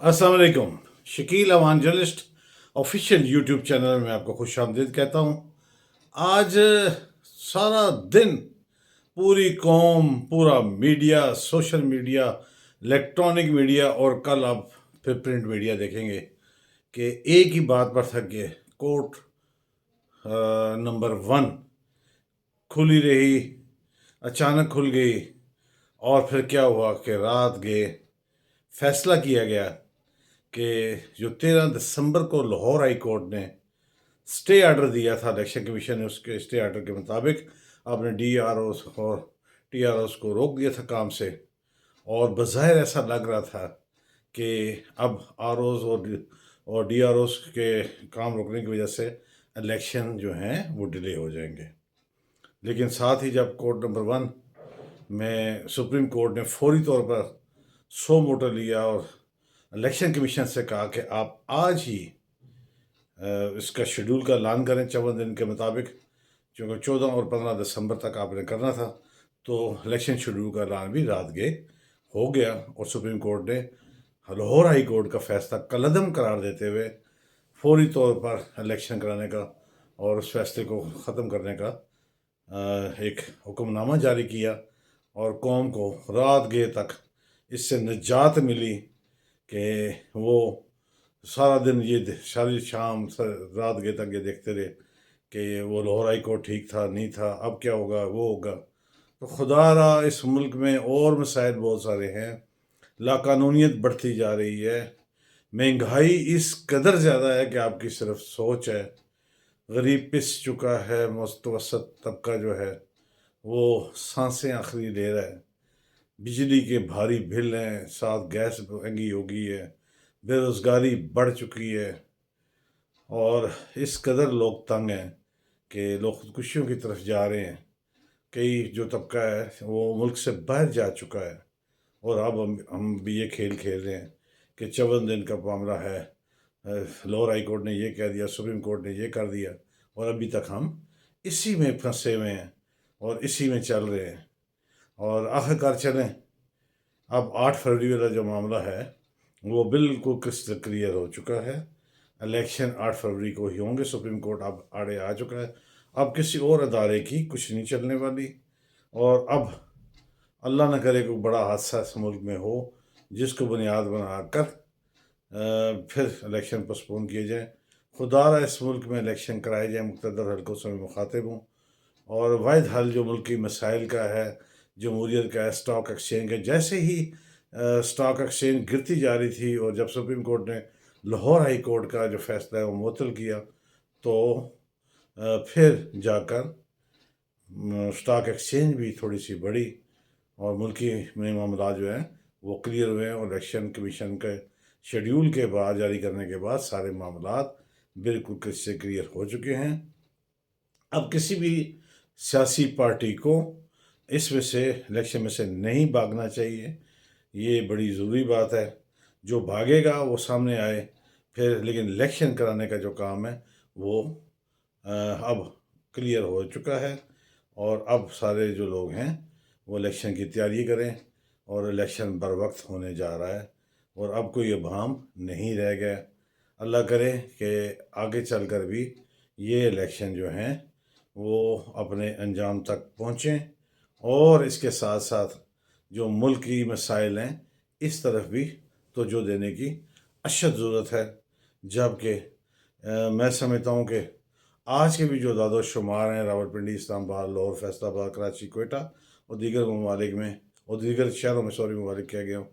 अस्सलाम वालेकुम। Shakeel Awan journalist official YouTube channel में आपको खुश आमदीद कहता हूँ। आज सारा दिन पूरी कौम, पूरा media, social media, electronic media और कल आप फिर प्रिंट मीडिया देखेंगे कि एक ही बात पर थक गए। कोर्ट नंबर 1 खुली रही, अचानक खुल गई और फिर क्या हुआ कि रात गए फैसला किया गया कि जो 13 दिसंबर को लाहौर हाई कोर्ट ने स्टे आर्डर दिया था, इलेक्शन कमीशन ने उसके स्टे आर्डर के मुताबिक आपने DRO और TROs को रोक दिया था काम से। और बज़ाहिर ऐसा लग रहा था कि अब ROs और DROs के काम रोकने की वजह से इलेक्शन जो हैं वो डिले हो जाएंगे। लेकिन साथ ही जब कोर्ट नंबर 1 में सुप्रीम कोर्ट ने फौरी तौर पर सो मोटो लिया और इलेक्शन कमीशन से कहा कि आप आज ही इसका शेड्यूल का ऐलान करें 54 दिन के मुताबिक, क्योंकि 14 और 15 दिसंबर तक आपने करना था, तो इलेक्शन शेड्यूल का ऐलान भी रात गए हो गया और सुप्रीम कोर्ट ने लाहौर हाई कोर्ट का फैसला कलअदम करार देते हुए फौरी तौर पर इलेक्शन कराने का और उस फैसले को ख़त्म करने का एक हुक्मनामा जारी किया और कौम को रात गए तक इससे निजात मिली कि वो सारा दिन सारी शाम रात गए तक ये देखते रहे कि वो लाहौर हाई कोर्ट ठीक था नहीं था, अब क्या होगा वो होगा। तो खुदा रहा इस मुल्क में और मसाइल बहुत सारे हैं, लाकानूनीत बढ़ती जा रही है, महंगाई इस कदर ज़्यादा है कि आपकी सिर्फ सोच है, गरीब पिस चुका है, मुतवसत तबका जो है वो सांसें आखिरी ले रहा है, बिजली के भारी बिल हैं, साथ गैस महंगी हो गई है, बेरोज़गारी बढ़ चुकी है और इस कदर लोग तंग हैं कि लोग खुदकुशियों की तरफ जा रहे हैं। कई जो तबका है वो मुल्क से बाहर जा चुका है और अब हम भी ये खेल खेल रहे हैं कि 54 दिन का मामला है, लोअर हाई कोर्ट ने ये कह दिया, सुप्रीम कोर्ट ने ये कर दिया और अभी तक हम इसी में फंसे हुए हैं और इसी में चल रहे हैं। और आखिरकार चलें, अब 8 फरवरी वाला जो मामला है वो बिल्कुल क्रिस्टल क्लियर हो चुका है। इलेक्शन 8 फरवरी को ही होंगे, सुप्रीम कोर्ट अब आड़े आ चुका है, अब किसी और अदारे की कुछ नहीं चलने वाली। और अब अल्लाह न करे कोई बड़ा हादसा इस मुल्क में हो जिसको बुनियाद बनाकर फिर इलेक्शन पोस्टपोन किए जाएँ। खुदारा इस मुल्क में इलेक्शन कराए जाएँ, मुक़तदर हलकों से मैं मुखातिब हूँ और वाहिद हल जो मुल्की मसाइल का है, जमहूरियत का है, स्टॉक एक्सचेंज का। जैसे ही स्टॉक एक्सचेंज गिरती जा रही थी और जब सुप्रीम कोर्ट ने लाहौर हाई कोर्ट का जो फैसला है वो मुअत्तल किया, तो फिर जाकर स्टॉक एक्सचेंज भी थोड़ी सी बढ़ी और मुल्की में मामला जो हैं वो क्लियर हुए हैं और इलेक्शन कमीशन के शेड्यूल के बाद जारी करने के बाद सारे मामलात बिल्कुल क्रिस्टल क्लियर हो चुके हैं। अब किसी भी सियासी पार्टी को इसमें से इलेक्शन में से नहीं भागना चाहिए, ये बड़ी ज़रूरी बात है। जो भागेगा वो सामने आए फिर, लेकिन इलेक्शन कराने का जो काम है वो अब क्लियर हो चुका है और अब सारे जो लोग हैं वो इलेक्शन की तैयारी करें और इलेक्शन बर वक्त होने जा रहा है और अब कोई इबहम नहीं रह गया। अल्लाह करे कि आगे चल कर भी ये इलेक्शन जो हैं वो अपने अंजाम तक पहुँचें और इसके साथ साथ जो मुल्की मसाइल हैं इस तरफ भी तवज्जो देने की अशद ज़रूरत है। जबकि मैं समझता हूँ कि आज के भी जो दादो शुमार हैं रावलपिंडी, इस्लामाबाद, लाहौर, फैसलाबाद, कराची, कोयटा और दीगर ममालिक में और दीगर शहरों में, सॉरी ममालिक कह गया हूँ,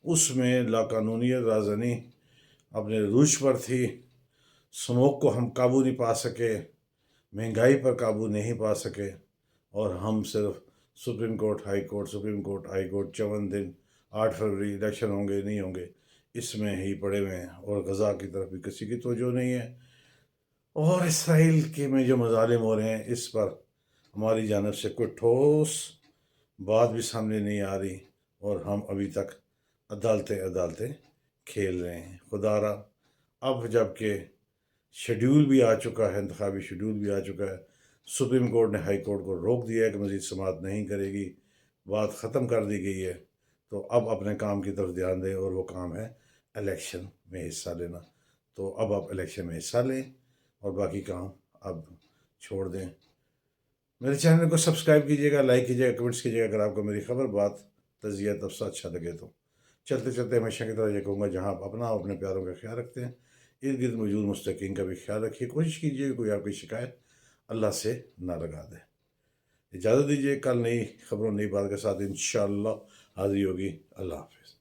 उसमें लाकानूनीत राजनी अपने रूज पर थी। स्मोक को हम काबू नहीं पा सके, महंगाई पर काबू नहीं पा सके और हम सिर्फ supreme court high court, supreme court high court, 54 दिन, 8 फरवरी इलेक्शन होंगे नहीं होंगे, इसमें ही पड़े हुए हैं और गज़ा की तरफ भी किसी की तवज्जो नहीं है। और इसराइल के में जो मज़ालिम हो रहे हैं इस पर हमारी जानब से कोई ठोस बात भी सामने नहीं आ रही और हम अभी तक अदालतें अदालतें खेल रहे हैं। खुदारा अब जबकि शेड्यूल भी आ चुका है, इंतखाबी शेड्यूल भी आ चुका है, सुप्रीम कोर्ट ने हाई कोर्ट को रोक दिया है कि मज़ीद समाअत नहीं करेगी, बात ख़त्म कर दी गई है, तो अब अपने काम की तरफ ध्यान दें और वो काम है الیکشن میں حصہ لینا. تو اب آپ الیکشن میں حصہ لیں اور باقی کام اب چھوڑ دیں. میرے چینل کو سبسکرائب کیجیے گا، لائک کیجیے گا، کمنٹس کیجیے گا اگر آپ کو میری خبر بات تجزیہ تبصرہ اچھا لگے تو. چلتے چلتے ہمیشہ کی طرح یہ کہوں گا، جہاں آپ اپنا اور اپنے پیاروں کا خیال رکھتے ہیں، ارد گرد موجود مستحقین کا بھی خیال رکھیے. کوشش کیجیے کہ کوئی آپ کی شکایت اللہ سے نہ لگا دے. اجازت دیجیے، کل نئی خبروں نئی بات کے ساتھ انشاءاللہ حاضری ہوگی. اللہ حافظ.